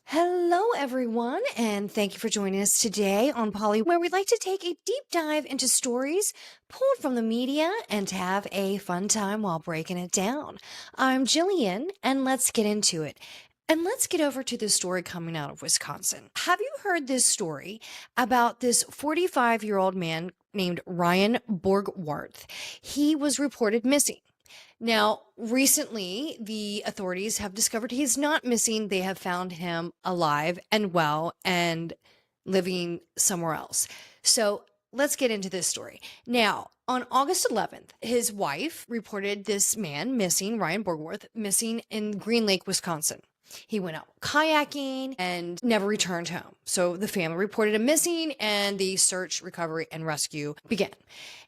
Hello, everyone, and thank you for joining us today on Polly, where we'd like to take a deep dive into stories pulled from the media and have a fun time while breaking it down. I'm Jillian, and let's get into it. And let's get over to the story coming out of Wisconsin. Have you heard this story about this 45-year-old man named Ryan Borgwarth? He was reported missing. Now, recently, the authorities have discovered he's not missing. They have found him alive and well and living somewhere else. So let's get into this story. Now, on August 11th, his wife reported this man missing, Ryan Borgwarth, missing in Green Lake, Wisconsin. He went out kayaking and never returned home. So the family reported him missing, and the search, recovery, and rescue began.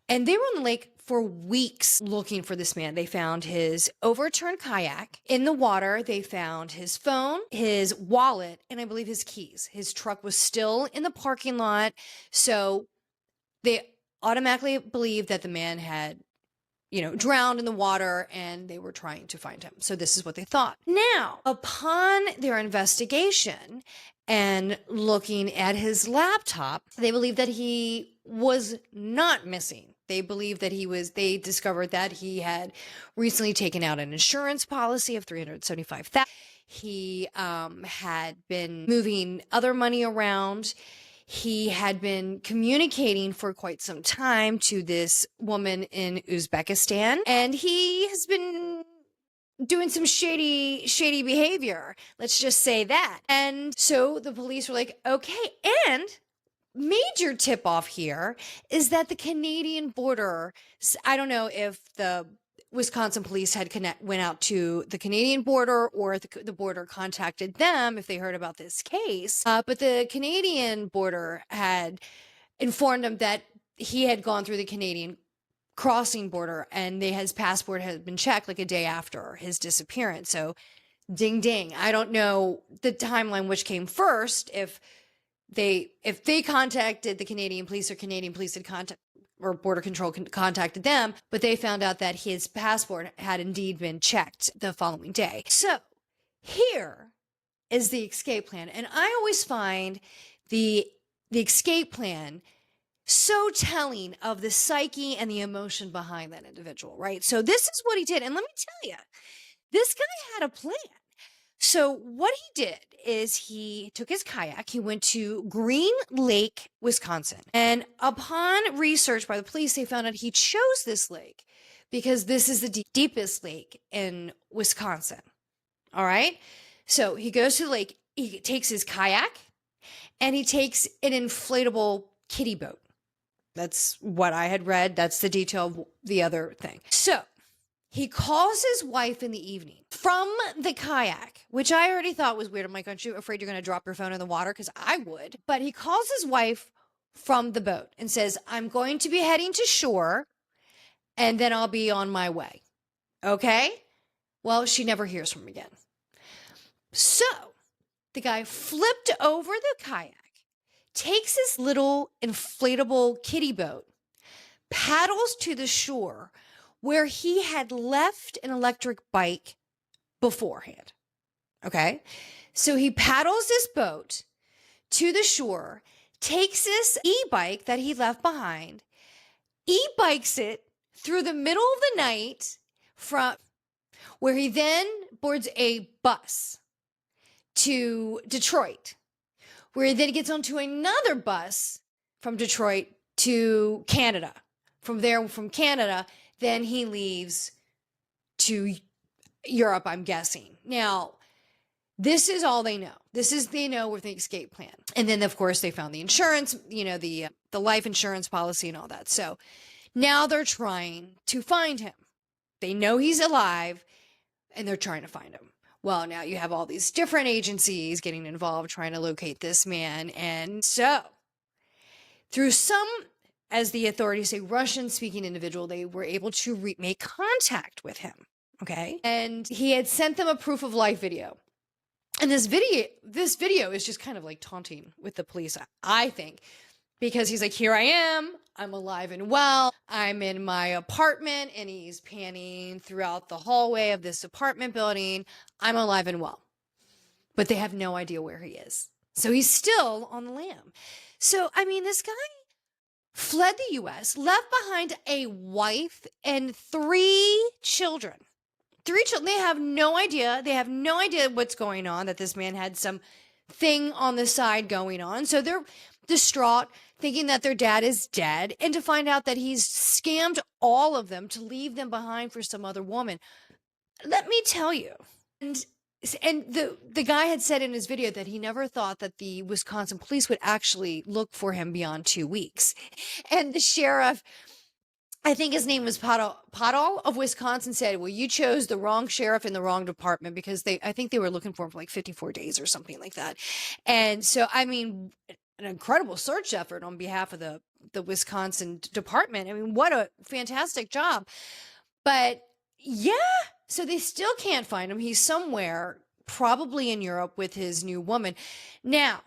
And they were on the lake for weeks looking for this man. They found his overturned kayak. In the water, they found his phone, his wallet, and I believe his keys. His truck was still in the parking lot. So they automatically believed that the man had drowned in the water, and they were trying to find him. So this is what they thought. Now, upon their investigation and looking at his laptop, they believe that he was not missing. They believe that they discovered that he had recently taken out an insurance policy of $375,000. He had been moving other money around. He had been communicating for quite some time to this woman in Uzbekistan, and he has been doing some shady behavior. Let's just say that. And so the police were like, okay. And major tip off here is that the Canadian border, I don't know if the Wisconsin police went out to the Canadian border, or the border contacted them if they heard about this case. But the Canadian border had informed them that he had gone through the Canadian crossing border, and his passport had been checked like a day after his disappearance. So ding ding. I don't know the timeline which came first, if they contacted the Canadian police, or Canadian police had or border control contacted them, but they found out that his passport had indeed been checked the following day. So here is the escape plan. And I always find the escape plan so telling of the psyche and the emotion behind that individual, right? So this is what he did. And let me tell you, this guy had a plan. So what he did is he took his kayak, he went to Green Lake, Wisconsin. And upon research by the police, they found out he chose this lake because this is the deepest lake in Wisconsin. All right. So he goes to the lake, he takes his kayak, and he takes an inflatable kiddie boat. That's what I had read. That's the detail of the other thing. So he calls his wife in the evening from the kayak, which I already thought was weird. I'm like, aren't you afraid you're going to drop your phone in the water? Because I would. But he calls his wife from the boat and says, I'm going to be heading to shore, and then I'll be on my way. Okay? Well, she never hears from him again. So the guy flipped over the kayak, takes his little inflatable kiddie boat, paddles to the shore where he had left an electric bike beforehand. Okay. So he paddles this boat to the shore, takes this e-bike that he left behind, e-bikes it through the middle of the night, from where he then boards a bus to Detroit, where he then gets onto another bus from Detroit to Canada. From Canada, then he leaves to Europe, I'm guessing. Now, this is all they know. They know with the escape plan. And then, of course, they found the insurance, the life insurance policy and all that. So now they're trying to find him. They know he's alive, and they're trying to find him. Well, now you have all these different agencies getting involved trying to locate this man. And so through some, as the authorities say, Russian-speaking individual, they were able to make contact with him, okay? And he had sent them a proof of life video. And this video is just kind of like taunting with the police, I think, because he's like, here I am, I'm alive and well, I'm in my apartment, and he's panning throughout the hallway of this apartment building, I'm alive and well. but they have no idea where he is. So he's still on the lam. So, I mean, this guy fled the US, left behind a wife and 3 children. 3 children. They have no idea. They have no idea what's going on, that this man had some thing on the side going on. So they're distraught, thinking that their dad is dead, and to find out that he's scammed all of them to leave them behind for some other woman. Let me tell you. And the guy had said in his video that he never thought that the Wisconsin police would actually look for him beyond 2 weeks. And the sheriff, I think his name was Pottle of Wisconsin, said, well, you chose the wrong sheriff in the wrong department, because I think they were looking for him for like 54 days or something like that. And so, I mean, an incredible search effort on behalf of the Wisconsin department. I mean, what a fantastic job. But yeah, so they still can't find him. He's somewhere, probably in Europe, with his new woman. Now,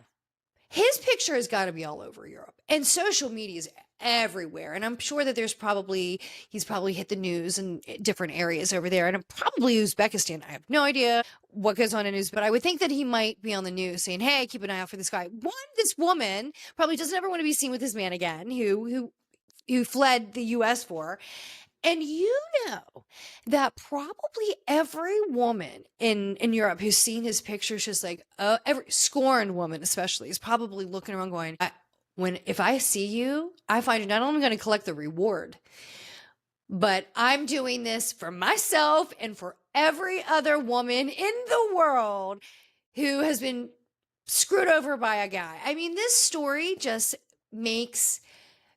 his picture has got to be all over Europe, and social media is everywhere. And I'm sure that he's probably hit the news in different areas over there, and probably Uzbekistan. I have no idea what goes on in Uzbekistan, but I would think that he might be on the news saying, hey, keep an eye out for this guy. This woman probably doesn't ever want to be seen with this man again, who fled the US for. And you know that probably every woman in Europe who's seen his pictures, just like, every scorned woman especially, is probably looking around going, if I see you, I find you, not only going to collect the reward, but I'm doing this for myself and for every other woman in the world who has been screwed over by a guy. I mean, this story just makes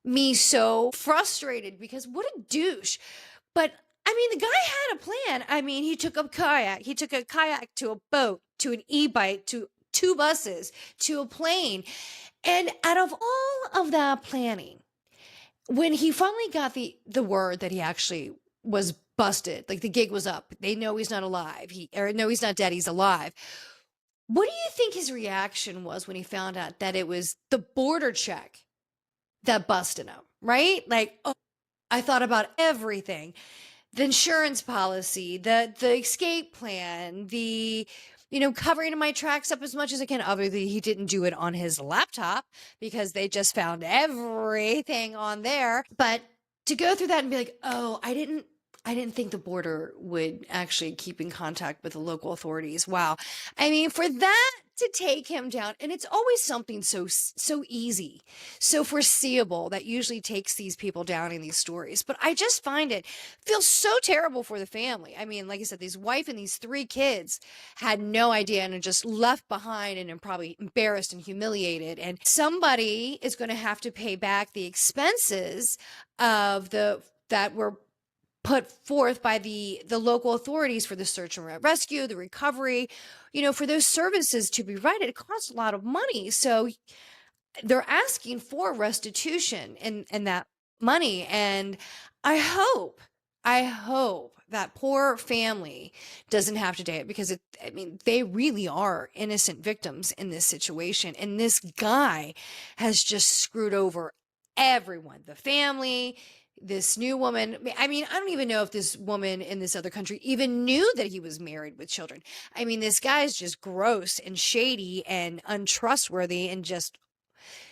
me so frustrated, because what a douche. But I mean, the guy had a plan. I mean, he took a kayak to a boat, to an e-bike, to 2 buses, to a plane. And out of all of that planning, when he finally got the word that he actually was busted, like the gig was up, they know he's not alive, no, he's not dead, he's alive. What do you think his reaction was when he found out that it was the border check that busted him, right? Like, oh, I thought about everything. The insurance policy, the escape plan, covering my tracks up as much as I can. Obviously, he didn't do it on his laptop because they just found everything on there. But to go through that and be like, oh, I didn't think the border would actually keep in contact with the local authorities. Wow. I mean, for that to take him down, and it's always something so easy, so foreseeable, that usually takes these people down in these stories. But I just feels so terrible for the family. I mean, like I said, his wife and these 3 kids had no idea and are just left behind and are probably embarrassed and humiliated. And somebody is going to have to pay back the expenses of that were put forth by the local authorities for the search and rescue, the recovery, for those services to be righted. It costs a lot of money. So they're asking for restitution and that money. And I hope that poor family doesn't have to pay it, because they really are innocent victims in this situation. And this guy has just screwed over everyone, the family, this new woman. I mean, I don't even know if this woman in this other country even knew that he was married with children. I mean, this guy's just gross and shady and untrustworthy, and just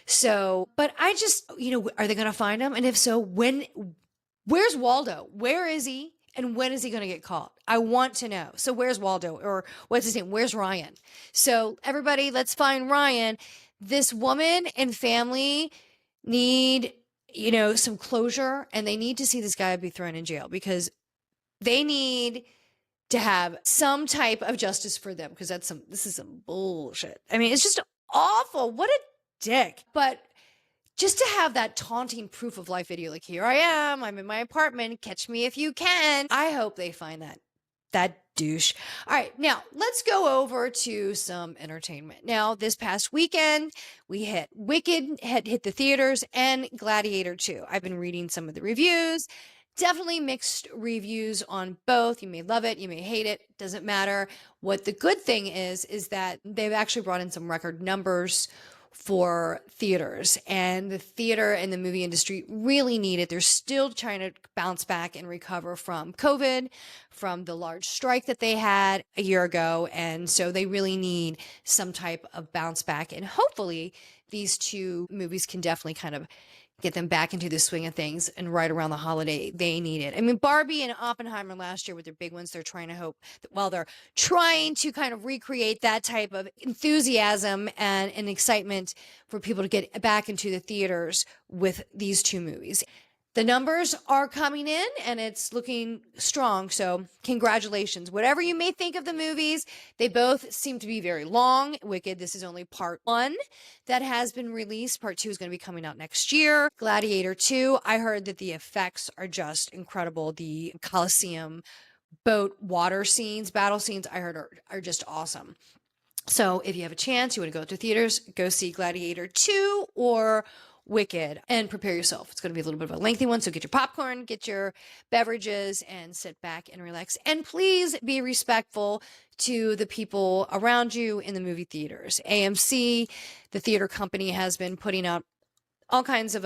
so, but I just, are they going to find him? And if so, where's Waldo? Where is he? And when is he going to get caught? I want to know. So where's Waldo? Or what's his name? Where's Ryan? So everybody, let's find Ryan. This woman and family need some closure, and they need to see this guy be thrown in jail, because they need to have some type of justice for them, because this is some bullshit. I mean, it's just awful. What a dick. But just to have that taunting proof of life video, like, here I am, I'm in my apartment, catch me if you can. I hope they find that douche. All right, now let's go over to some entertainment. Now, this past weekend, we hit Wicked, hit the theaters, and Gladiator 2. I've been reading some of the reviews. Definitely mixed reviews on both. You may love it, you may hate it, doesn't matter. What the good thing is that they've actually brought in some record numbers for theaters, and the theater and the movie industry really need it. They're still trying to bounce back and recover from COVID, from the large strike that they had a year ago. And so they really need some type of bounce back. And hopefully these two movies can definitely kind of get them back into the swing of things. And right around the holiday, they need it. I mean, Barbie and Oppenheimer last year with their big ones, they're trying to hope that while they're trying to kind of recreate that type of enthusiasm and excitement for people to get back into the theaters with these two movies. The numbers are coming in and it's looking strong. So congratulations. Whatever you may think of the movies, they both seem to be very long. Wicked, this is only part 1 that has been released. Part 2 is going to be coming out next year. Gladiator 2, I heard that the effects are just incredible. The Colosseum boat water scenes, battle scenes, I heard are just awesome. So if you have a chance, you want to go to theaters, go see Gladiator 2 or Wicked and prepare yourself. It's going to be a little bit of a lengthy one. So get your popcorn, get your beverages, and sit back and relax. And please be respectful to the people around you in the movie theaters. AMC, the theater company, has been putting out all kinds of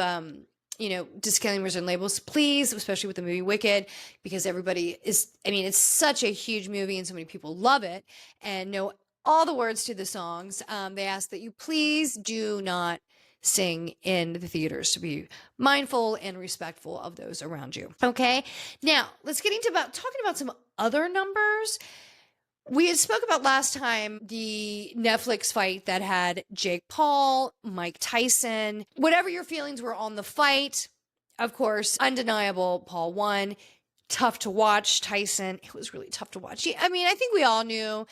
disclaimers and labels, please, especially with the movie Wicked, because everybody is, I mean, it's such a huge movie and so many people love it and know all the words to the songs. They ask that you please do not sing in the theaters, to be mindful and respectful of those around you. Okay. Now let's get into talking about some other numbers. We had spoke about last time the Netflix fight that had Jake Paul, Mike Tyson. Whatever your feelings were on the fight, of course, undeniable, Paul won. Tough to watch. Tyson, it was really tough to watch. I mean, I think we all knew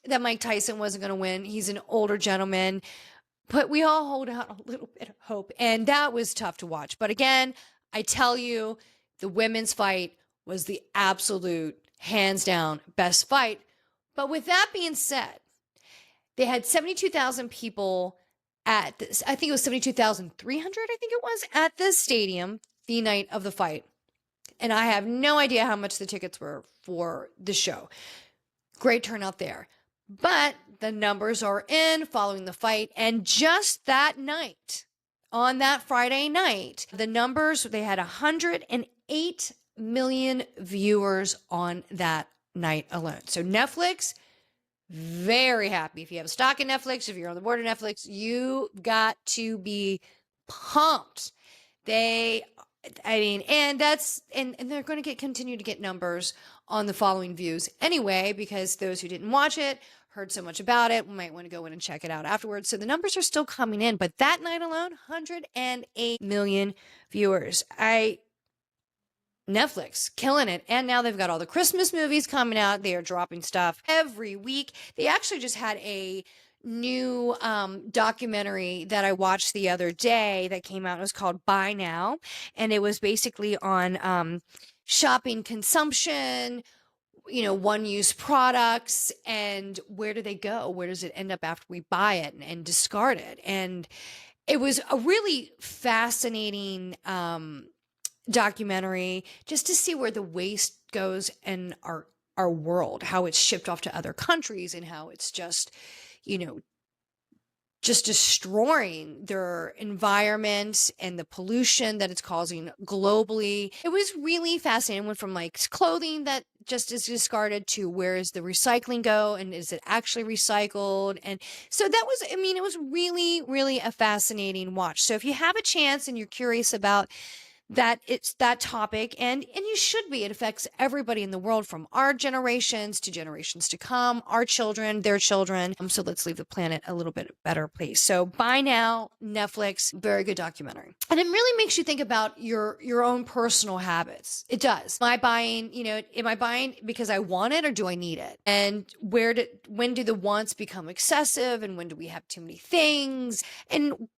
that Mike Tyson wasn't going to win. He's an older gentleman. But we all hold out a little bit of hope. And that was tough to watch. But again, I tell you, the women's fight was the absolute, hands down, best fight. But with that being said, they had 72,000 people at this. I think it was 72,300, I think it was, at this stadium the night of the fight. And I have no idea how much the tickets were for the show. Great turnout there. But the numbers are in following the fight. And just that night, on that Friday night, the numbers, they had 108 million viewers on that night alone. So Netflix, very happy. If you have a stock in Netflix, if you're on the board of Netflix, you got to be pumped. And they're going to continue to get numbers on the following views anyway, because those who didn't watch it, heard so much about it, might want to go in and check it out afterwards. So the numbers are still coming in, but that night alone, 108 million viewers. Netflix killing it. And now they've got all the Christmas movies coming out. They are dropping stuff every week. They actually just had a new documentary that I watched the other day that came out. It was called Buy Now. And it was basically on shopping consumption, one-use products, and where do they go? Where does it end up after we buy it and discard it? And it was a really fascinating documentary just to see where the waste goes in our world, how it's shipped off to other countries and how it's just destroying their environment and the pollution that it's causing globally. It was really fascinating. It went from like clothing that just is discarded to where does the recycling go and is it actually recycled? And so that was, it was really, really a fascinating watch. So if you have a chance and you're curious about that, it's that topic, and you should be. It affects everybody in the world, from our generations to generations to come, our children, their children. So let's leave the planet a little bit better place. So Buy Now, Netflix, very good documentary. And it really makes you think about your own personal habits. It does. Am I buying because I want it or do I need it? And when do the wants become excessive, and when do we have too many things? And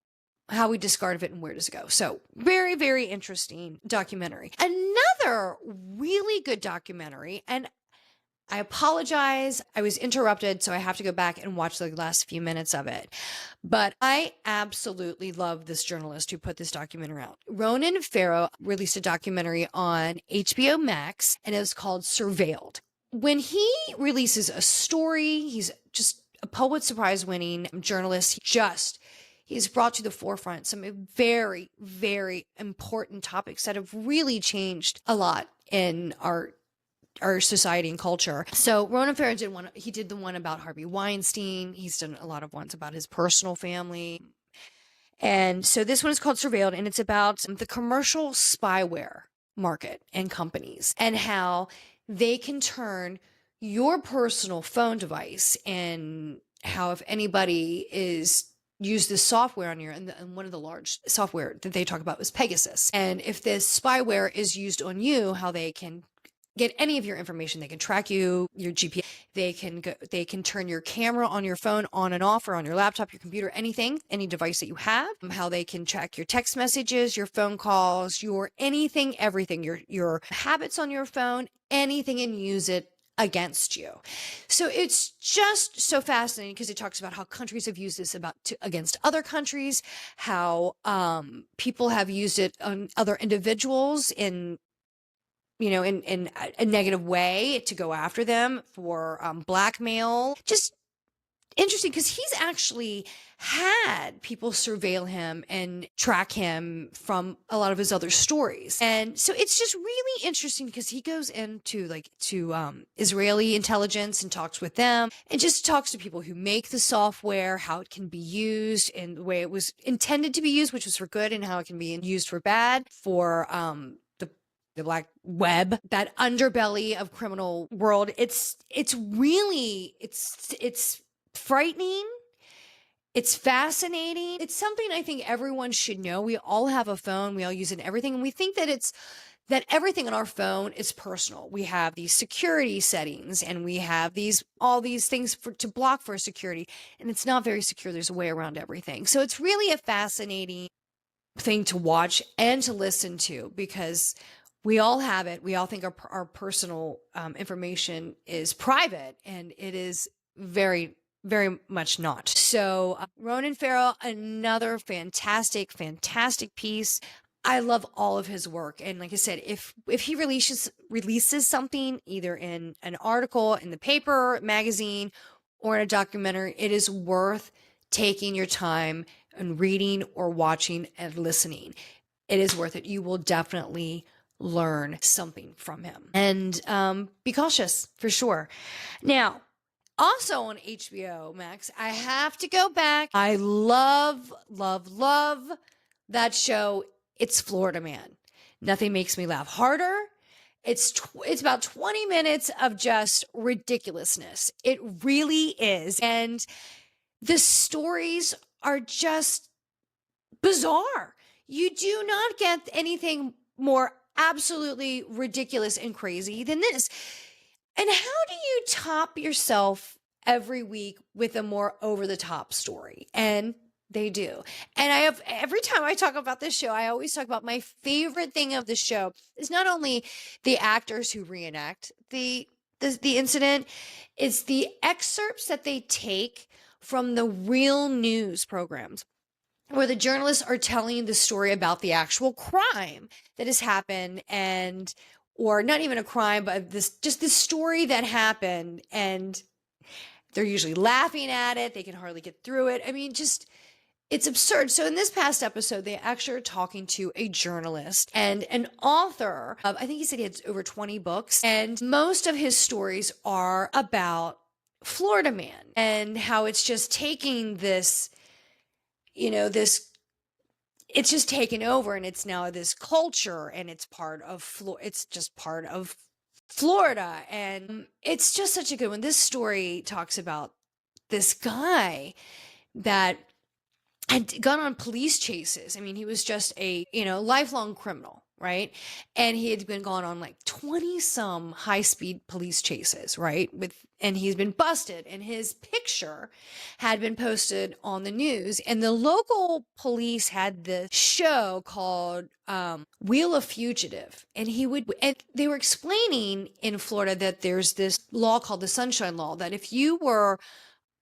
how we discard of it and where does it go. So very, very interesting documentary. Another really good documentary, and I apologize, I was interrupted, so I have to go back and watch the last few minutes of it. But I absolutely love this journalist who put this documentary out. Ronan Farrow released a documentary on HBO Max, and it was called Surveilled. When he releases a story, he's just a Pulitzer Prize winning journalist. he's brought to the forefront some very, very important topics that have really changed a lot in our society and culture. So Ronan Farrow did the one about Harvey Weinstein. He's done a lot of ones about his personal family. And so this one is called Surveilled, and it's about the commercial spyware market and companies and how they can turn your personal phone device, and how if anybody is use this software on and one of the large software that they talk about was Pegasus. And if this spyware is used on you, how they can get any of your information. They can track you, your GPS. They can turn your camera on your phone on and off, or on your laptop, your computer, anything, any device that you have. How they can track your text messages, your phone calls, your anything, everything, your habits on your phone, anything, and use it against you. So it's just so fascinating because it talks about how countries have used this against other countries, how people have used it on other individuals in a negative way to go after them for blackmail. Just interesting because he's actually had people surveil him and track him from a lot of his other stories. And so it's just really interesting because he goes into Israeli intelligence and talks with them, and just talks to people who make the software, how it can be used in the way it was intended to be used, which was for good, and how it can be used for bad, for the black web, that underbelly of criminal world. It's really frightening. It's fascinating. It's something I think everyone should know. We all have a phone. We all use it in everything. And we think that everything on our phone is personal. We have these security settings, and we have all these things to block for security. And it's not very secure. There's a way around everything. So it's really a fascinating thing to watch and to listen to, because we all have it. We all think our personal information is private, and it is very, very much not. So Ronan Farrow, another fantastic, fantastic piece. I love all of his work. And like I said, if he releases something either in an article in the paper, magazine, or in a documentary, it is worth taking your time and reading or watching and listening. It is worth it. You will definitely learn something from him. And be cautious, for sure. Now, also on HBO Max, I have to go back. I love, love, love that show. It's Florida Man. Nothing makes me laugh harder. It's about 20 minutes of just ridiculousness. It really is. And the stories are just bizarre. You do not get anything more absolutely ridiculous and crazy than this. And how do you top yourself every week with a more over-the-top story? And they do. And every time I talk about this show, I always talk about my favorite thing of the show is not only the actors who reenact the incident, it's the excerpts that they take from the real news programs, where the journalists are telling the story about the actual crime that has happened, or not even a crime, but this story that happened, and they're usually laughing at it. They can hardly get through it. I mean, it's absurd. So in this past episode, they actually are talking to a journalist and an author of, I think he said he had over 20 books, and most of his stories are about Florida Man and how it's just taking this, it's just taken over, and it's now this culture, and it's just part of Florida. And it's just such a good one. This story talks about this guy that had gone on police chases. I mean, he was just a, lifelong criminal, right? And he had been gone on like 20 some high-speed police chases, right? And he's been busted, and his picture had been posted on the news, and the local police had this show called Wheel of Fugitive. And they were explaining in Florida that there's this law called the Sunshine Law, that if you were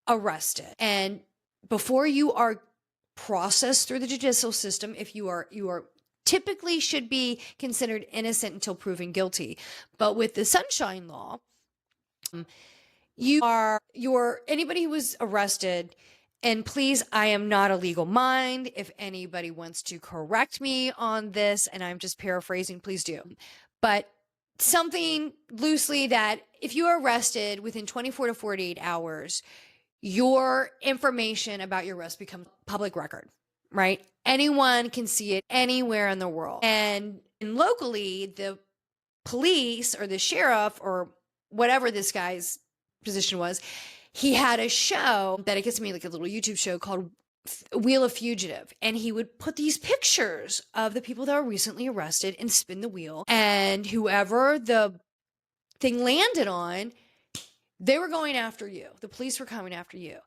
arrested, and before you are processed through the judicial system, if you are typically should be considered innocent until proven guilty. But with the Sunshine Law, anybody who was arrested And please, I am not a legal mind. If anybody wants to correct me on this, and I'm just paraphrasing, please do. But something loosely that if you are arrested within 24 to 48 hours, your information about your arrest becomes public record, right? Anyone can see it anywhere in the world. And locally, the police or the sheriff or whatever this guy's position was, he had a show that it gets me like a little YouTube show called Wheel of Fugitive. And he would put these pictures of the people that were recently arrested and spin the wheel. And whoever the thing landed on, they were going after you. The police were coming after you.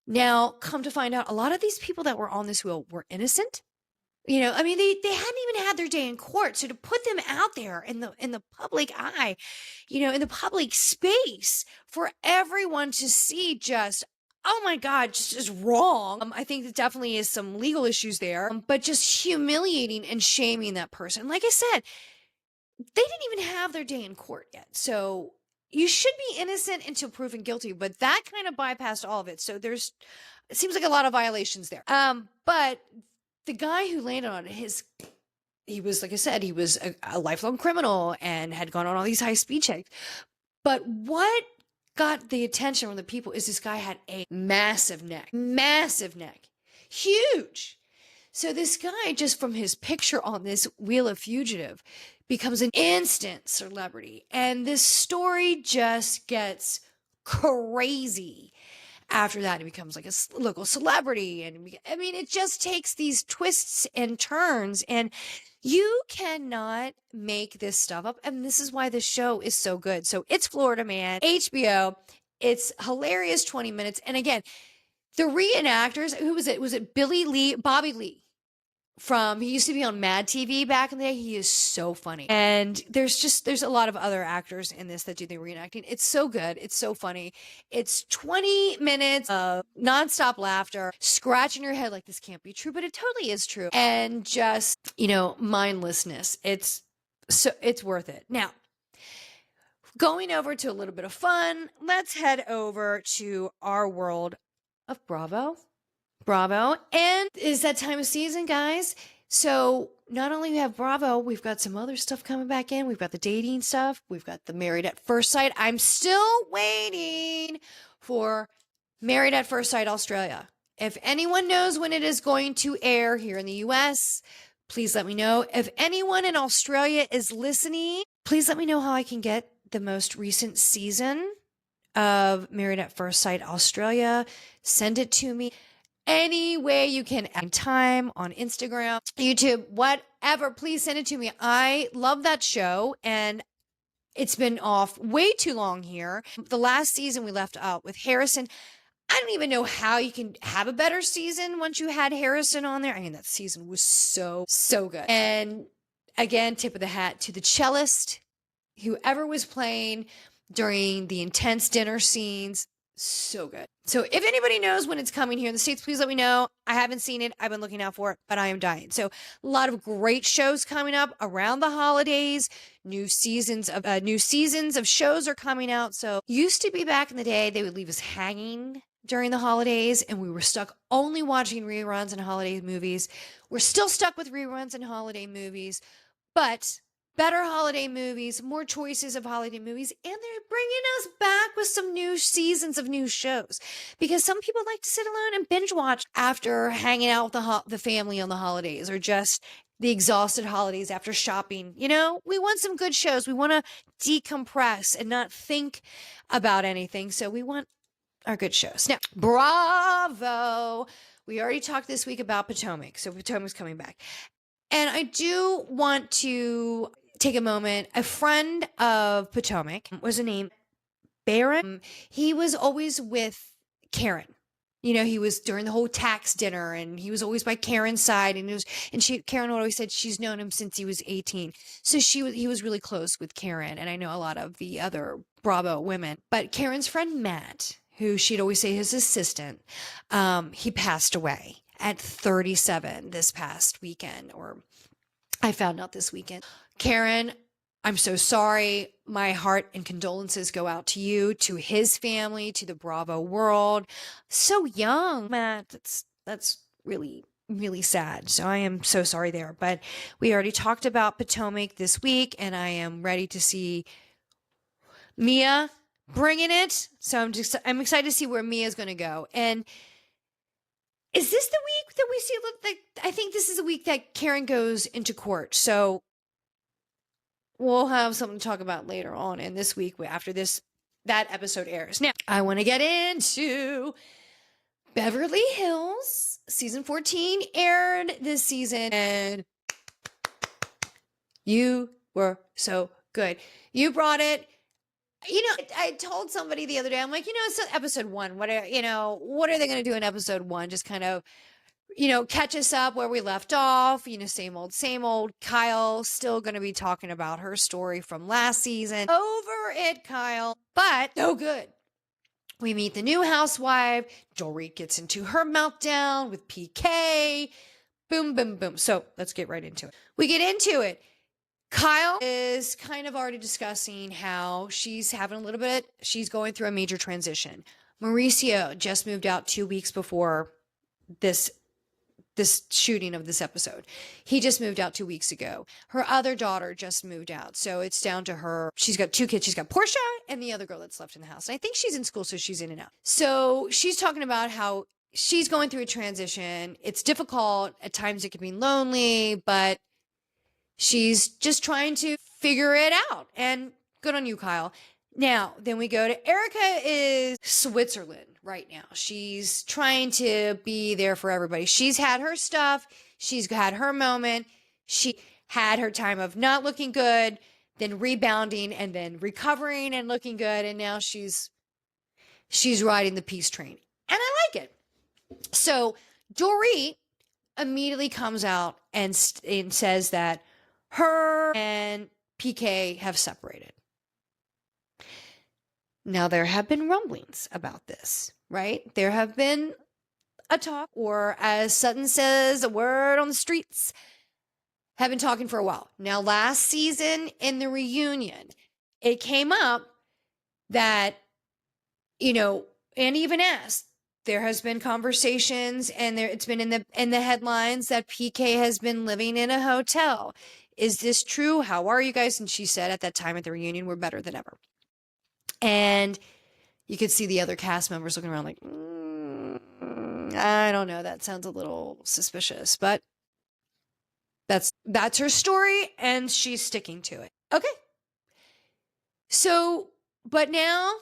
Now, come to find out, a lot of these people that were on this wheel were innocent. You know, I mean, they hadn't even had their day in court. So to put them out there in the public eye, you know, in the public space for everyone to see just, oh my God, just wrong. I think there definitely is some legal issues there, but just humiliating and shaming that person. Like I said, they didn't even have their day in court yet. So you should be innocent until proven guilty, but that kind of bypassed all of it. So it seems like a lot of violations there. But the guy who landed on it, he was, like I said, he was a lifelong criminal and had gone on all these high speed checks. But what got the attention from the people is this guy had a massive neck, huge. So this guy, just from his picture on this Wheel of Fugitive, becomes an instant celebrity. And this story just gets crazy. After that, it becomes like a local celebrity. And I mean, it just takes these twists and turns, and you cannot make this stuff up. And this is why this show is so good. So it's Florida Man, HBO. It's hilarious 20 minutes. And again, the reenactors, who was it? Was it Bobby Lee? He used to be on Mad TV back in the day. He is so funny. And there's a lot of other actors in this that do the reenacting. It's so good. It's so funny. It's 20 minutes of nonstop laughter, scratching your head like this can't be true, but it totally is true. And just, you know, mindlessness. It's worth it. Now, going over to a little bit of fun, let's head over to our world of Bravo. And it's that time of season, guys. So not only we have Bravo, we've got some other stuff coming back in. We've got the dating stuff. We've got the Married at First Sight. I'm still waiting for Married at First Sight Australia. If anyone knows when it is going to air here in the US, please let me know. If anyone in Australia is listening, please let me know how I can get the most recent season of Married at First Sight Australia. Send it to me. Any way you can, time on Instagram, YouTube, whatever, please send it to me. I love that show, and it's been off way too long here. The last season we left out with Harrison. I don't even know how you can have a better season once you had Harrison on there. I mean, that season was so good. And again, tip of the hat to the cellist, whoever was playing during the intense dinner scenes. So good. So if anybody knows when it's coming here in the States, please let me know. I haven't seen it. I've been looking out for it, but I am dying. So a lot of great shows coming up around the holidays. New seasons of shows are coming out. So used to be back in the day, they would leave us hanging during the holidays, and we were stuck only watching reruns and holiday movies. We're still stuck with reruns and holiday movies, but better holiday movies, more choices of holiday movies, and they're bringing us back with some new seasons of new shows. Because some people like to sit alone and binge watch after hanging out with the family on the holidays, or just the exhausted holidays after shopping. You know, we want some good shows. We want to decompress and not think about anything. So we want our good shows. Now, Bravo. We already talked this week about Potomac. So Potomac's coming back. And I do want to take a moment. A friend of Potomac was named Baron. He was always with Karen. You know, he was during the whole tax dinner, and he was always by Karen's side. And Karen always said she's known him since he was 18. So he was really close with Karen. And I know a lot of the other Bravo women. But Karen's friend Matt, who she'd always say his assistant, he passed away at 37 this past weekend, or I found out this weekend. Karen, I'm so sorry. My heart and condolences go out to you, to his family, to the Bravo world. So young, Matt. That's really, really sad. So I am so sorry there. But we already talked about Potomac this week, and I am ready to see Mia bringing it. So I'm excited to see where Mia's going to go. And is this the week that we see? I think this is the week that Karen goes into court. So we'll have something to talk about later on in this week after that episode airs. Now, I want to get into Beverly Hills. Season 14 aired this season, and you were so good. You brought it. I told somebody the other day, I'm like, it's episode 1. What are they going to do in episode 1? Just kind of, catch us up where we left off, same old, same old. Kyle still going to be talking about her story from last season. Over it, Kyle. But so good. We meet the new housewife. Dorit gets into her meltdown with PK. Boom, boom, boom. So let's get right into it. We get into it. Kyle is kind of already discussing how she's going through a major transition. Mauricio just moved out 2 weeks before this shooting of this episode. He just moved out 2 weeks ago. Her other daughter just moved out. So it's down to her. She's got 2 kids. She's got Portia and the other girl that's left in the house. And I think she's in school, so she's in and out. So she's talking about how she's going through a transition. It's difficult. At times it can be lonely, but she's just trying to figure it out. And good on you, Kyle. Now, then we go to Erica is Switzerland right now. She's trying to be there for everybody. She's had her stuff. She's had her moment. She had her time of not looking good, then rebounding, and then recovering and looking good. And now she's riding the peace train. And I like it. So Dorit immediately comes out and says that her and PK have separated. Now, there have been rumblings about this, right? There have been a talk, or as Sutton says, a word on the streets, have been talking for a while. Now, last season in the reunion, it came up that, and even asked, there has been conversations, and it's been in the headlines that PK has been living in a hotel. Is this true? How are you guys? And she said at that time at the reunion, we're better than ever. And you could see the other cast members looking around like, I don't know. That sounds a little suspicious, but that's her story, and she's sticking to it. Okay. So, but now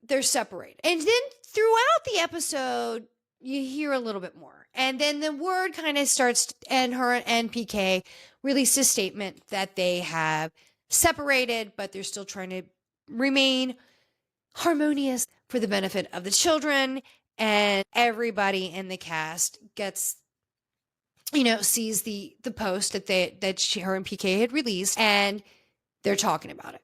they're separated. And then throughout the episode, you hear a little bit more. And then the word kind of starts, and her and PK released a statement that they have separated, but they're still trying to remain harmonious for the benefit of the children. And everybody in the cast gets, sees the post that her and PK had released, and they're talking about it.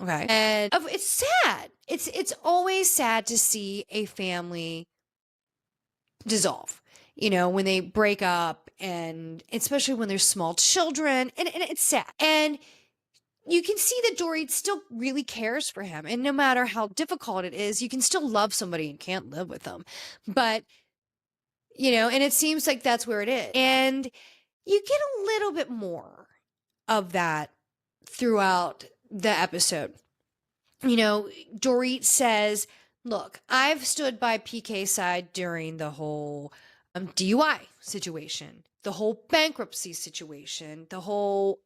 Okay. And it's sad. It's always sad to see a family dissolve, when they break up, and especially when there's small children, and it's sad. And you can see that Dorit still really cares for him. And no matter how difficult it is, you can still love somebody and can't live with them. But, and it seems like that's where it is. And you get a little bit more of that throughout the episode. Dorit says, look, I've stood by PK's side during the whole DUI situation, the whole bankruptcy situation, the whole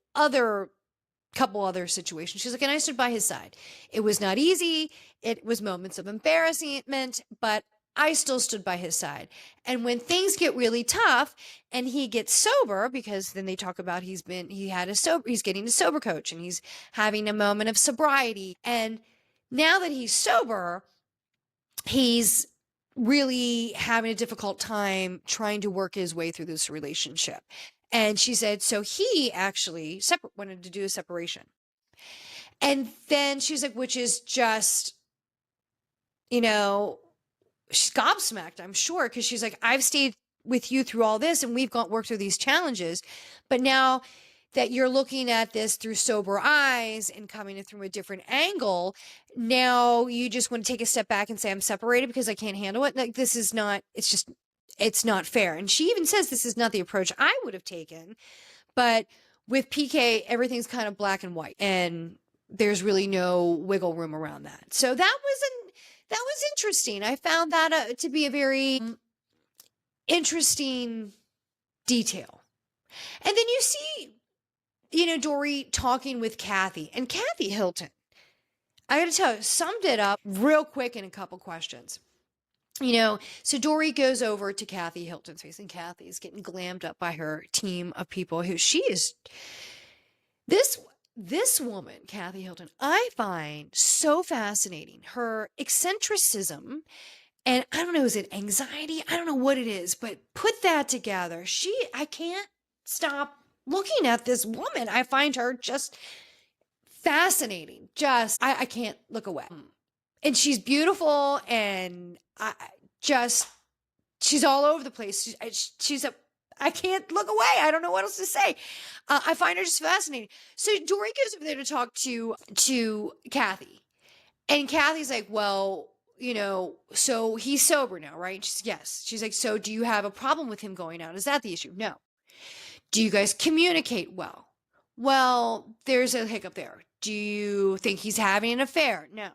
couple other situations. She's like, and I stood by his side. It was not easy. It was moments of embarrassment, but I still stood by his side. And when things get really tough and he gets sober, because then they talk about he's getting a sober coach, and he's having a moment of sobriety. And now that he's sober, he's really having a difficult time trying to work his way through this relationship. And she said, so he actually wanted to do a separation. And then she's like, which is just, she's gobsmacked, I'm sure, because she's like, I've stayed with you through all this, and we've worked through these challenges. But now that you're looking at this through sober eyes and coming in through a different angle. Now you just want to take a step back and say, I'm separated because I can't handle it. Like, this is not, it's not fair. And she even says this is not the approach I would have taken. But with PK, everything's kind of black and white, and there's really no wiggle room around that. So that was interesting. I found that to be a very interesting detail. And then you see, Dory talking with Kathy, and Kathy Hilton, I got to tell you, summed it up real quick in a couple questions. So Dory goes over to Kathy Hilton's face, and Kathy is getting glammed up by her team of people who she is. This woman, Kathy Hilton, I find so fascinating. Her eccentricism, and I don't know, is it anxiety? I don't know what it is, but put that together. I can't stop looking at this woman. I find her just fascinating. I can't look away. And she's beautiful, and she's all over the place. I can't look away. I don't know what else to say. I find her just fascinating. So Dory goes over there to talk to Kathy, and Kathy's like, well, so he's sober now, right? She's, yes. She's like, so do you have a problem with him going out? Is that the issue? No. Do you guys communicate well? Well, there's a hiccup there. Do you think he's having an affair? No.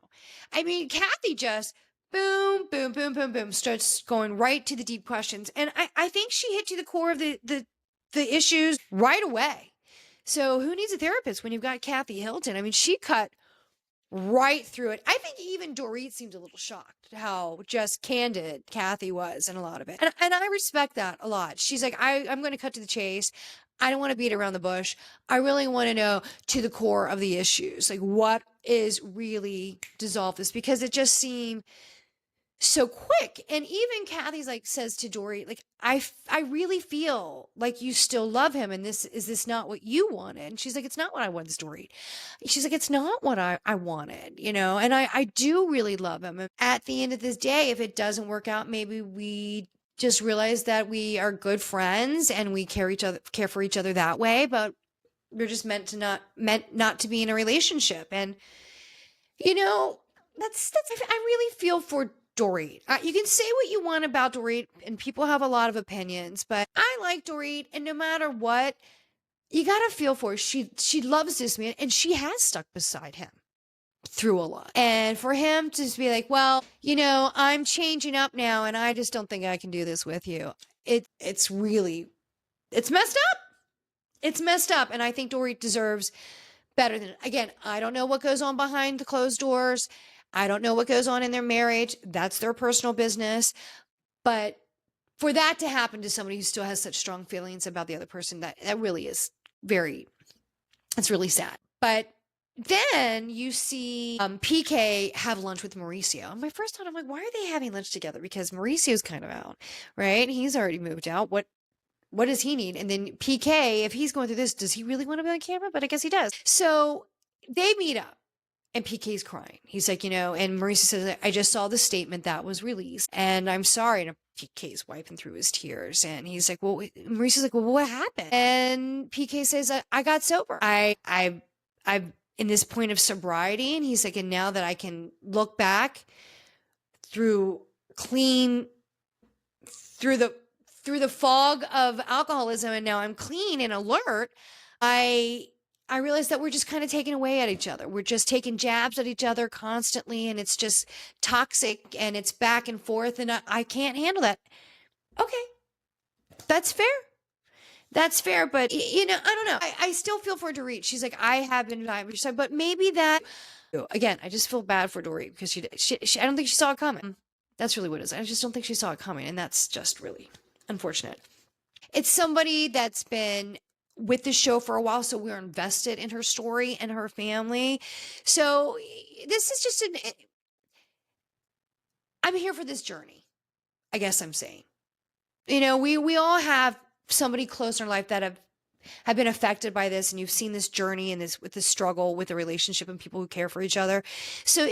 I mean, Kathy just boom, boom, boom, boom, boom, starts going right to the deep questions. And I think she hit to the core of the issues right away. So who needs a therapist when you've got Kathy Hilton? I mean, she cut right through it. I think even Dorit seemed a little shocked how just candid Kathy was in a lot of it. And I respect that a lot. She's like, I'm going to cut to the chase. I don't want to beat around the bush. I really want to know to the core of the issues. Like, what is really dissolved this? Because it just seemed so quick. And even Kathy's like, says to Dory, like, I really feel like you still love him. And is this not what you wanted? And she's like, it's not what I wanted, Dory. She's like, it's not what I wanted, and I do really love him. And at the end of this day, if it doesn't work out, maybe we just realize that we are good friends and we care for each other that way, but we're just meant not to be in a relationship. And, I really feel for Dorit. You can say what you want about Dorit, and people have a lot of opinions, but I like Dorit, and no matter what, you gotta feel for her. She loves this man, and she has stuck beside him through a lot. And for him to just be like, well, I'm changing up now, and I just don't think I can do this with you. It's messed up. It's messed up, and I think Dorit deserves better than, again, I don't know what goes on behind the closed doors. I don't know what goes on in their marriage. That's their personal business. But for that to happen to somebody who still has such strong feelings about the other person, that really is it's really sad. But then you see PK have lunch with Mauricio. And my first thought, I'm like, why are they having lunch together? Because Mauricio's kind of out, right? He's already moved out. What does he need? And then PK, if he's going through this, does he really want to be on camera? But I guess he does. So they meet up. And PK's crying. He's like, and Mauricio says, I just saw the statement that was released, and I'm sorry. And PK's wiping through his tears. And he's like, well, Mauricio's like, well, what happened? And PK says, I got sober. I'm in this point of sobriety. And he's like, and now that I can look back through the fog of alcoholism, and now I'm clean and alert, I realized that we're just kind of taking away at each other. We're just taking jabs at each other constantly, and it's just toxic, and it's back and forth, and I can't handle that. Okay, that's fair. That's fair, but I don't know. I still feel for Dorit. She's like, I have been divorced, but maybe that. Again, I just feel bad for Dorit because she I don't think she saw it coming. That's really what it is. I just don't think she saw it coming, and that's just really unfortunate. It's somebody that's been with the show for a while, so we're invested in her story and her family. So this is just I'm here for this journey, I guess I'm saying. We all have somebody close in our life that have been affected by this, and you've seen this journey and this struggle with the relationship and people who care for each other. So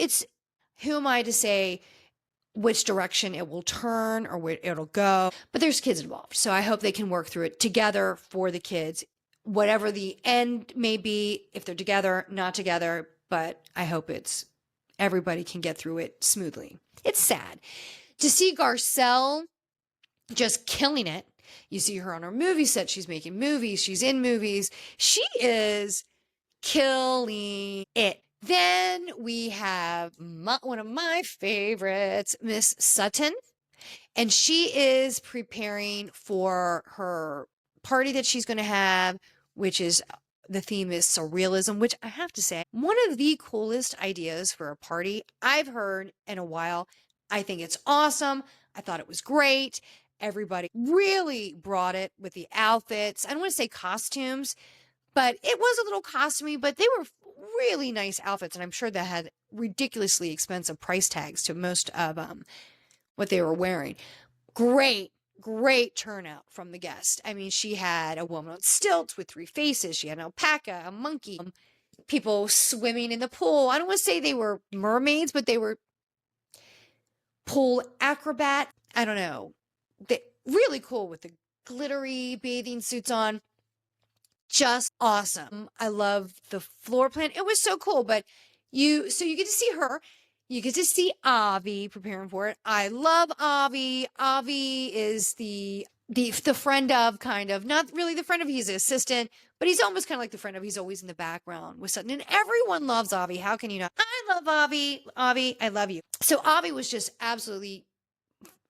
who am I to say which direction it will turn or where it'll go? But there's kids involved, so I hope they can work through it together for the kids, whatever the end may be, if they're together, not together, but I hope everybody can get through it smoothly. It's sad to see Garcelle just killing it. You see her on her movie set. She's making movies. She's in movies. She is killing it. Then we have one of my favorites, Miss Sutton. And she is preparing for her party that she's going to have, which is the theme is surrealism, which I have to say, one of the coolest ideas for a party I've heard in a while. I think it's awesome. I thought it was great. Everybody really brought it with the outfits. I don't want to say costumes, but it was a little costumey, but they were really nice outfits. And I'm sure that had ridiculously expensive price tags to most of what they were wearing. Great turnout from the guests. I mean, she had a woman on stilts with 3 faces. She had an alpaca, a monkey, people swimming in the pool. I don't want to say they were mermaids, but they were pool acrobat. I don't know. They really cool with the glittery bathing suits on. Just awesome. I love the floor plan. It was so cool, but you get to see her. You get to see Avi preparing for it. I love Avi. Avi is the friend of, kind of, not really the friend of, he's an assistant, but he's almost kind of like the friend of, he's always in the background with Sutton. And everyone loves Avi. How can you not? I love Avi. Avi, I love you. So Avi was just absolutely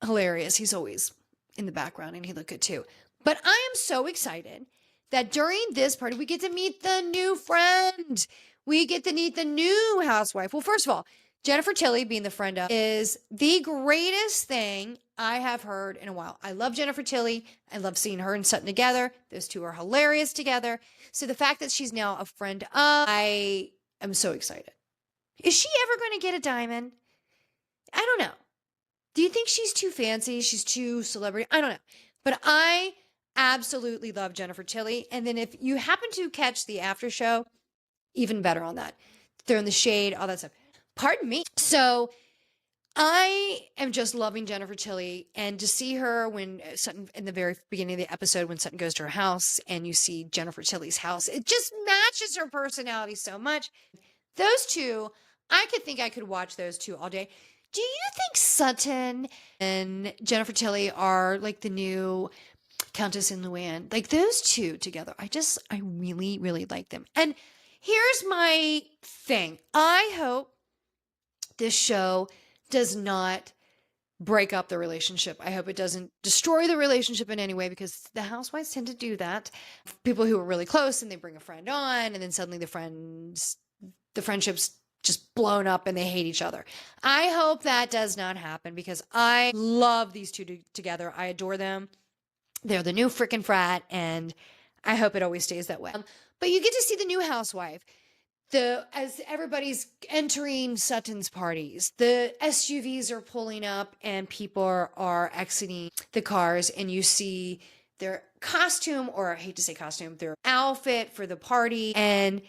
hilarious. He's always in the background and he looked good too. But I am so excited that during this party, we get to meet the new friend. We get to meet the new housewife. Well, first of all, Jennifer Tilly, being the friend of, is the greatest thing I have heard in a while. I love Jennifer Tilly. I love seeing her and Sutton together. Those two are hilarious together. So the fact that she's now a friend of, I am so excited. Is she ever going to get a diamond? I don't know. Do you think she's too fancy? She's too celebrity? I don't know. But I absolutely love Jennifer Tilly. And then if you happen to catch the after show, even better on that. They're in the shade, all that stuff. Pardon me. So I am just loving Jennifer Tilly, and to see her when Sutton, in the very beginning of the episode, when Sutton goes to her house and you see Jennifer Tilly's house, it just matches her personality so much. Those two, I could watch those two all day. Do you think Sutton and Jennifer Tilly are like the new Countess and Luann? Like those two together, I really, really like them. And here's my thing. I hope this show does not break up the relationship. I hope it doesn't destroy the relationship in any way, because the housewives tend to do that. People who are really close and they bring a friend on, and then suddenly the friendship's just blown up and they hate each other. I hope that does not happen, because I love these two together. I adore them. They're the new freaking frat, and I hope it always stays that way. But you get to see the new housewife. As everybody's entering Sutton's parties, the SUVs are pulling up and people are exiting the cars, and you see their costume, or I hate to say costume, their outfit for the party, and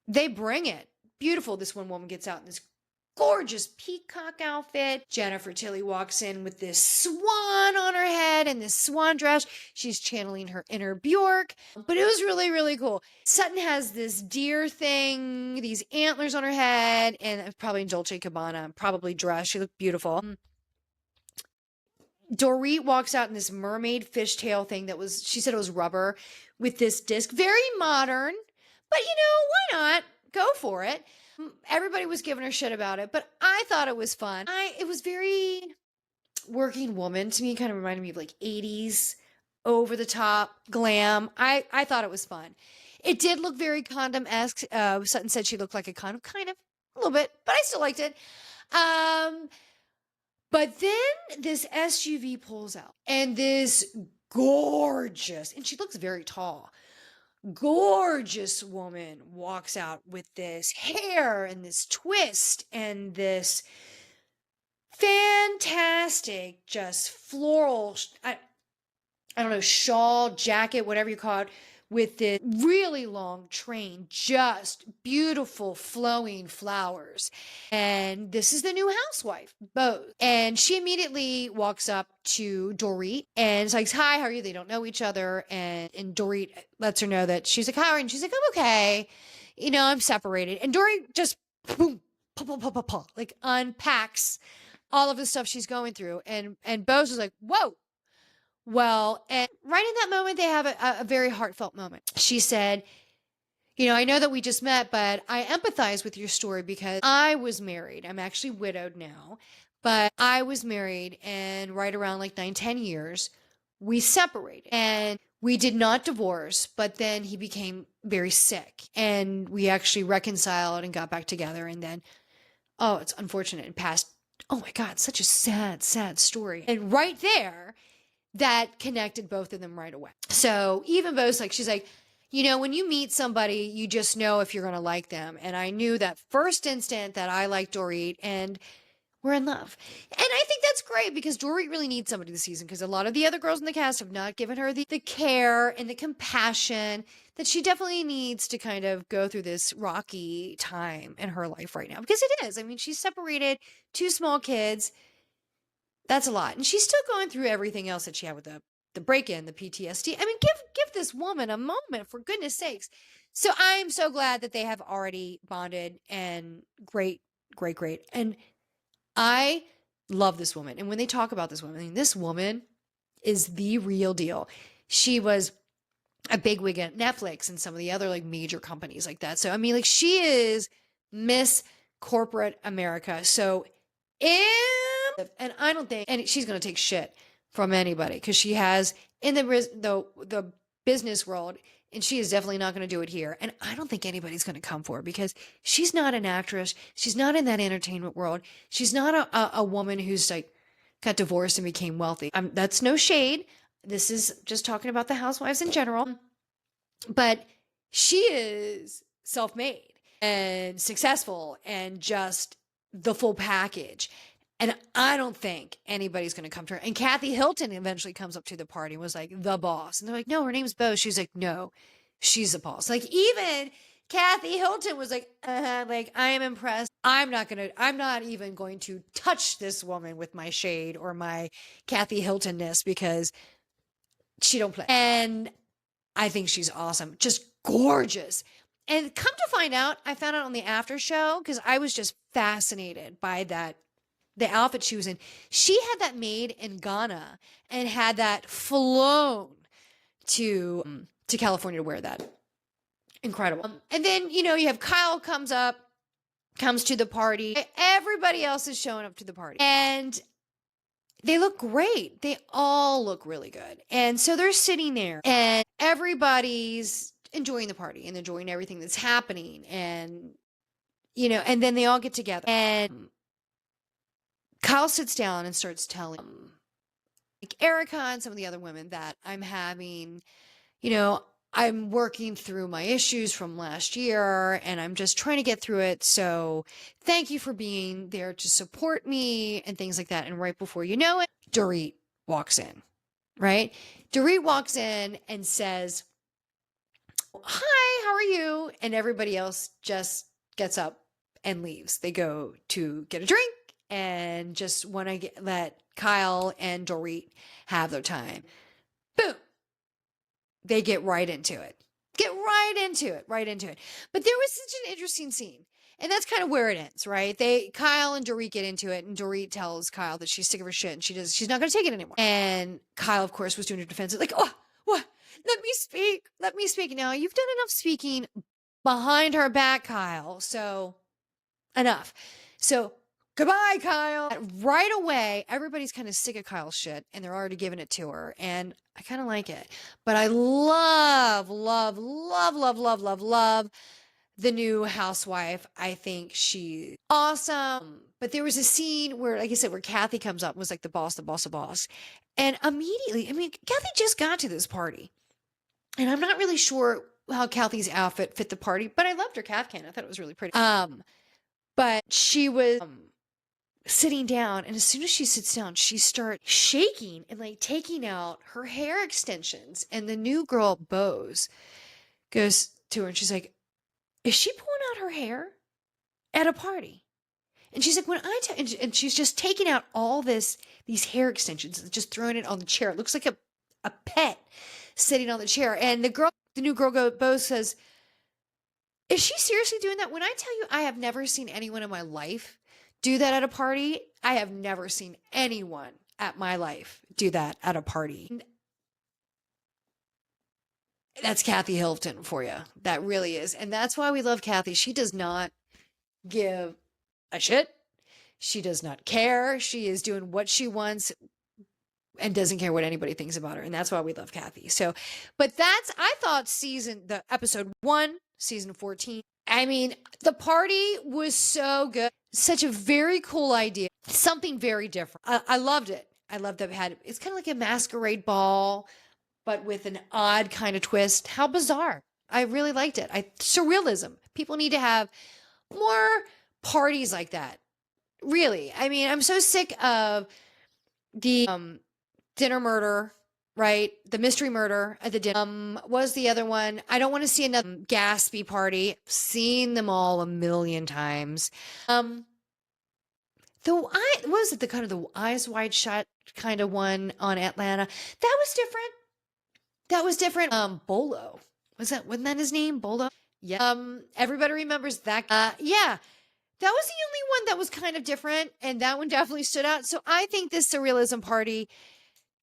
they bring it. Beautiful. This one woman gets out in this gorgeous peacock outfit. Jennifer Tilly walks in with this swan on her head and this swan dress. She's channeling her inner Bjork, but it was really, really cool. Sutton has this deer thing, these antlers on her head, and probably in Dolce & Gabbana, probably dressed. She looked beautiful. Dorit walks out in this mermaid fishtail thing that was, she said it was rubber with this disc. Very modern, but why not? Go for it. Everybody was giving her shit about it, but I thought it was fun. It was very working woman to me. Kind of reminded me of like 80s over the top glam. I thought it was fun. It did look very condom-esque. Sutton said she looked like a condom, kind of, a little bit, but I still liked it. But then this SUV pulls out, and this gorgeous, and she looks very tall, gorgeous woman walks out with this hair and this twist and this fantastic, just floral, I don't know, shawl, jacket, whatever you call it, with this really long train, just beautiful flowing flowers. And this is the new housewife, Bose. And she immediately walks up to Dorit and is like, hi, how are you? They don't know each other. And Dorit lets her know that she's like, how are you? And she's like, I'm okay. You know, I'm separated. And Dorit just boom, pop, pop, pop, pop, pop, like unpacks all of the stuff she's going through. And Bose is like, whoa. Well, and right in that moment, they have a very heartfelt moment. She said, you know, I know that we just met, but I empathize with your story because I was married. I'm actually widowed now, but I was married, and right around like 9, 10 years, we separated and we did not divorce, but then he became very sick and we actually reconciled and got back together. And then, oh, it's unfortunate and passed. Oh my God, such a sad, sad story. And right there, that connected both of them right away. So even Bo's like, she's like, you know, when you meet somebody, you just know if you're going to like them. And I knew that first instant that I liked Dorit and we're in love. And I think that's great because Dorit really needs somebody this season because a lot of the other girls in the cast have not given her the care and the compassion that she definitely needs to kind of go through this rocky time in her life right now. Because it is. I mean, she's separated, 2 small kids. That's a lot. And she's still going through everything else that she had with the break-in, the PTSD. I mean, give this woman a moment, for goodness sakes. So I'm so glad that they have already bonded, and great, great, great. And I love this woman. And when they talk about this woman, I mean, this woman is the real deal. She was a bigwig at Netflix and some of the other like major companies like that. So, I mean, like she is Miss Corporate America. So and I don't think, and she's going to take shit from anybody because she has in the business world, and she is definitely not going to do it here. And I don't think anybody's going to come for her because she's not an actress. She's not in that entertainment world. She's not a woman who's like got divorced and became wealthy. That's no shade. This is just talking about the housewives in general. But she is self-made and successful and just the full package. And I don't think anybody's going to come to her. And Kathy Hilton eventually comes up to the party and was like, the boss. And they're like, no, her name's Bo. She's like, no, she's the boss. Like even Kathy Hilton was like, like, I am impressed. I'm not even going to touch this woman with my shade or my Kathy Hilton-ness because she don't play. And I think she's awesome. Just gorgeous. And come to find out, I found out on the after show because I was just fascinated by the outfit she was in. She had that made in Ghana and had that flown to California to wear that. Incredible. And then, you know, you have Kyle comes to the party. Everybody else is showing up to the party. And they look great. They all look really good. And so they're sitting there and everybody's enjoying the party and enjoying everything that's happening. And, you know, and then they all get together. And Kyle sits down and starts telling like Erica and some of the other women that I'm having, you know, I'm working through my issues from last year and I'm just trying to get through it. So thank you for being there to support me and things like that. And right before you know it, Dorit walks in, right? Dorit walks in and says, hi, how are you? And everybody else just gets up and leaves. They go to get a drink and just want to let Kyle and Dorit have their time. Boom. They get right into it. Right into it. But there was such an interesting scene. And that's kind of where it ends, right? Kyle and Dorit get into it, and Dorit tells Kyle that she's sick of her shit and she's not going to take it anymore. And Kyle, of course, was doing her defense. Like, oh, what? Let me speak. Now, you've done enough speaking behind her back, Kyle. So, enough. So, goodbye, Kyle. Right away, everybody's kind of sick of Kyle's shit, and they're already giving it to her. And I kind of like it. But I love the new housewife. I think she's awesome. But there was a scene where, like I said, where Kathy comes up and was like the boss. And immediately, I mean, Kathy just got to this party. And I'm not really sure how Kathy's outfit fit the party, but I loved her Kaftan. I thought it was really pretty. But she was sitting down, and as soon as she sits down, she starts shaking and like taking out her hair extensions. And the new girl, Bose, goes to her and she's like, "Is she pulling out her hair at a party?" And she's like, and she's just taking out all these hair extensions and just throwing it on the chair. It looks like a pet sitting on the chair. And the new girl, Bose says, "Is she seriously doing that?" When I tell you, I have never seen anyone in my life do that at a party. I have never seen anyone at my life do that at a party. That's Kathy Hilton for you. That really is. And that's why we love Kathy. She does not give a shit. She does not care. She is doing what she wants and doesn't care what anybody thinks about her. And that's why we love Kathy. So, but I thought the episode 1, season 14. I mean, the party was so good. Such a very cool idea. Something very different. I loved it. I loved that it's kind of like a masquerade ball, but with an odd kind of twist. How bizarre. I really liked it. Surrealism. People need to have more parties like that. Really. I mean, I'm so sick of the dinner murder, right? The mystery murder at the dinner. Was the other one. I don't want to see another Gatsby party. I've seen them all a million times. Was it the eyes wide shut kind of one on Atlanta? That was different. Bolo. Wasn't that his name? Bolo? Yeah. Everybody remembers that. Yeah. That was the only one that was kind of different, and that one definitely stood out. So I think this surrealism party,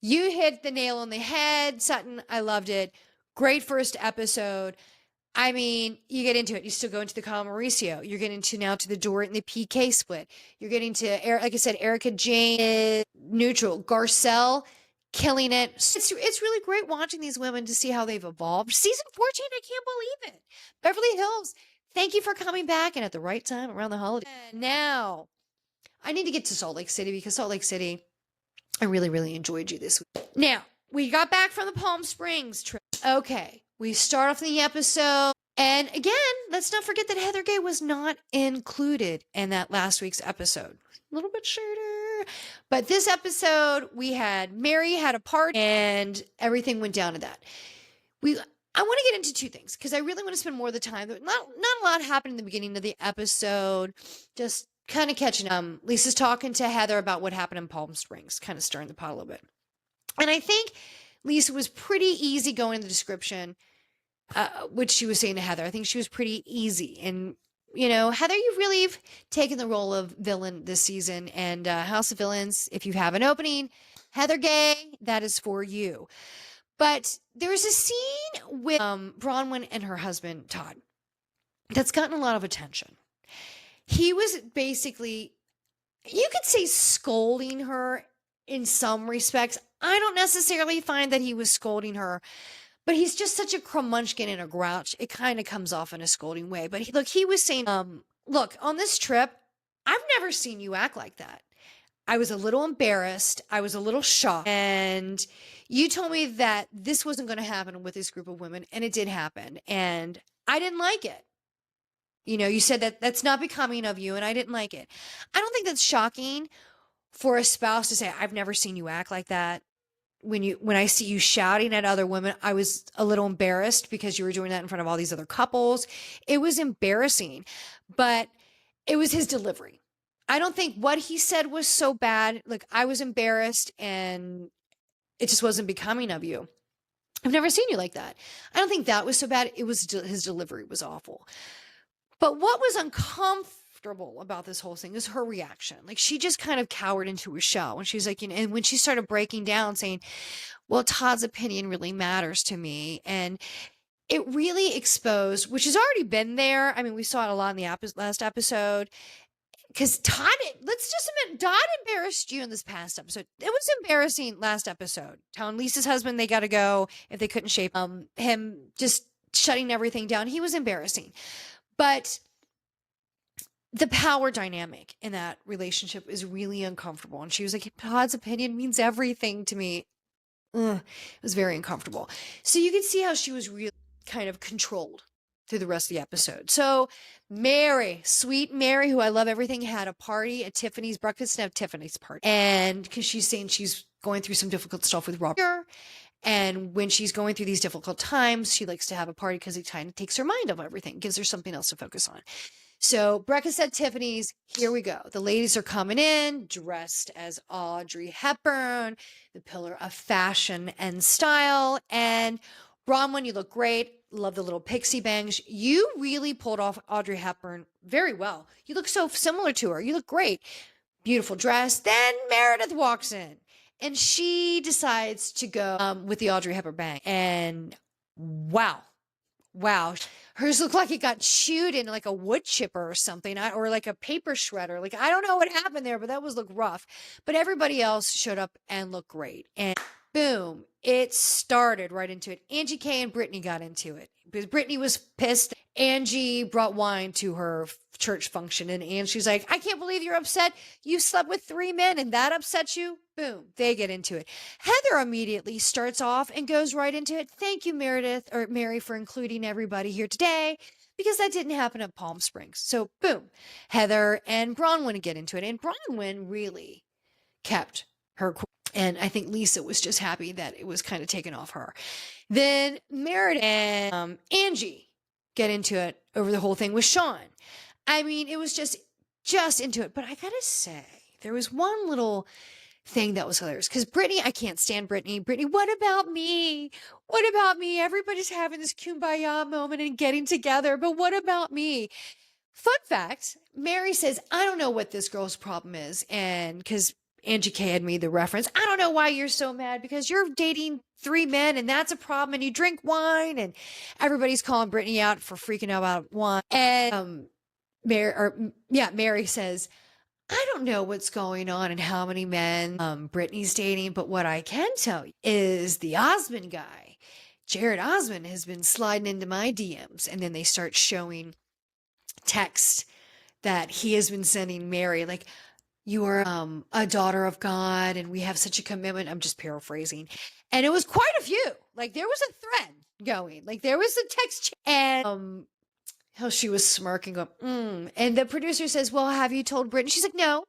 you hit the nail on the head, Sutton. I loved it. Great first episode. I mean, you get into it. You still go into the Kyle Mauricio. You're getting to the Dorit and the PK split. You're getting to, like I said, Erica Jane is neutral. Garcelle killing it. It's really great watching these women to see how they've evolved. Season 14, I can't believe it. Beverly Hills, thank you for coming back and at the right time around the holiday. Now, I need to get to Salt Lake City because Salt Lake City, I really, really enjoyed you this week. Now, we got back from the Palm Springs trip. Okay, we start off the episode. And again, let's not forget that Heather Gay was not included in that last week's episode. A little bit shorter. But this episode, Mary had a party and everything went down to that. I want to get into two things because I really want to spend more of the time. Not a lot happened in the beginning of the episode. Just kind of catching up. Lisa's talking to Heather about what happened in Palm Springs, kind of stirring the pot a little bit. And I think Lisa was pretty easy going in the description, which she was saying to Heather. I think she was pretty easy. And, Heather, you've really taken the role of villain this season. And House of Villains, if you have an opening, Heather Gay, that is for you. But there's a scene with Bronwyn and her husband, Todd, that's gotten a lot of attention. He was basically, you could say, scolding her in some respects. I don't necessarily find that he was scolding her, but he's just such a curmudgeon and a grouch. It kind of comes off in a scolding way. But he was saying, look, on this trip, I've never seen you act like that. I was a little embarrassed. I was a little shocked. And you told me that this wasn't going to happen with this group of women, and it did happen. And I didn't like it. You said that that's not becoming of you, and I didn't like it. I don't think that's shocking for a spouse to say, I've never seen you act like that. When I see you shouting at other women, I was a little embarrassed because you were doing that in front of all these other couples. It was embarrassing, but it was his delivery. I don't think what he said was so bad. Like, I was embarrassed and it just wasn't becoming of you. I've never seen you like that. I don't think that was so bad. It was his delivery was awful. But what was uncomfortable about this whole thing is her reaction. Like, she just kind of cowered into her shell when she was like, and when she started breaking down saying, well, Todd's opinion really matters to me. And it really exposed, which has already been there. I mean, we saw it a lot in the last episode. Because let's just admit, Todd embarrassed you in this past episode. It was embarrassing last episode. Telling Lisa's husband they got to go if they couldn't shape him just shutting everything down. He was embarrassing. But the power dynamic in that relationship is really uncomfortable. And she was like, Todd's opinion means everything to me. It was very uncomfortable. So you could see how she was really kind of controlled through the rest of the episode. So Mary, sweet Mary, who I love everything, had a party at Tiffany's breakfast and at Tiffany's party. And because she's saying she's going through some difficult stuff with Robert. And when she's going through these difficult times, she likes to have a party because it kind of takes her mind off everything, gives her something else to focus on. So breakfast at Tiffany's, here we go. The ladies are coming in dressed as Audrey Hepburn, the pillar of fashion and style. And Bronwyn, you look great. Love the little pixie bangs. You really pulled off Audrey Hepburn very well. You look so similar to her. You look great. Beautiful dress. Then Meredith walks in and she decides to go with the Audrey Hepburn bang. And wow. Hers looked like it got chewed in like a wood chipper or something, or like a paper shredder. Like, I don't know what happened there, but that look rough. But everybody else showed up and looked great. And boom, it started right into it. Angie K and Brittany got into it because Brittany was pissed. Angie brought wine to her church function, and Angie's like, I can't believe you're upset. You slept with 3 men and that upsets you. Boom, they get into it. Heather immediately starts off and goes right into it. Thank you, Mary, for including everybody here today, because that didn't happen at Palm Springs. So boom, Heather and Bronwyn get into it, and Bronwyn really kept her cool. And I think Lisa was just happy that it was kind of taken off her. Then Meredith and Angie get into it over the whole thing with Sean. I mean, it was just into it. But I gotta say, there was one little thing that was hilarious, because Brittany, I can't stand Brittany. Brittany, what about me? What about me? Everybody's having this kumbaya moment and getting together, but what about me? Fun fact, Mary says, I don't know what this girl's problem is. And because Angie K had made the reference, I don't know why you're so mad, because you're dating 3 men and that's a problem, and you drink wine, and everybody's calling Brittany out for freaking out about wine. And Mary says, I don't know what's going on and how many men Brittany's dating, but what I can tell you is the Osmond guy, Jared Osmond, has been sliding into my DMs. And then they start showing text that he has been sending Mary, like, you are a daughter of God and we have such a commitment. I'm just paraphrasing. And it was quite a few. Like, there was a thread going. Like, there was a text and how she was smirking, going, And the producer says, well, have you told Brittany? She's like, no,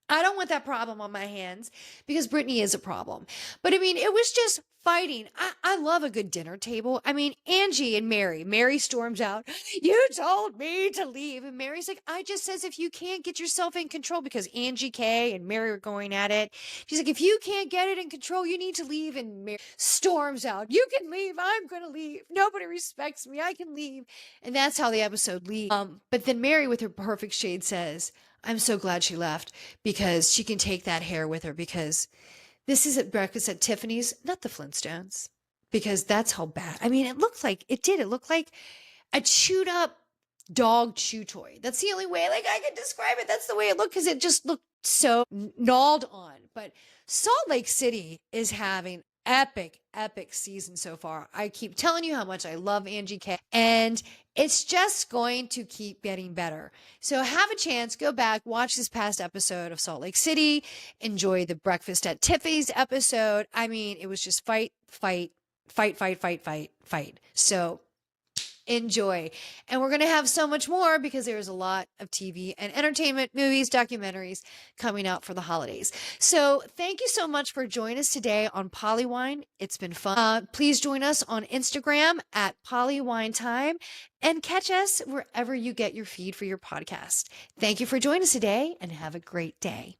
I don't want that problem on my hands, because Brittany is a problem. But I mean, it was just fighting. I love a good dinner table. I mean, Angie and Mary storms out, you told me to leave. And Mary's like, I just says, if you can't get yourself in control, because Angie K and Mary are going at it. She's like, if you can't get it in control, you need to leave. And Mary storms out, you can leave. I'm going to leave. Nobody respects me. I can leave. And that's how the episode leaves. But then Mary, with her perfect shade, says, I'm so glad she left, because she can take that hair with her, because this is at breakfast at Tiffany's, not the Flintstones, because that's how bad. I mean, it looked like a chewed up dog chew toy. That's the only way like I can describe it. That's the way it looked, because it just looked so gnawed on. But Salt Lake City is having epic season so far. I keep telling you how much I love Angie K, and it's just going to keep getting better. So have a chance, go back, watch this past episode of Salt Lake City, enjoy the Breakfast at Tiffany's episode. I mean, it was just fight. So enjoy. And we're going to have so much more, because there's a lot of TV and entertainment, movies, documentaries coming out for the holidays. So thank you so much for joining us today on PoliWine. It's been fun. Please join us on Instagram at PoliWine Time, and catch us wherever you get your feed for your podcast. Thank you for joining us today, and have a great day.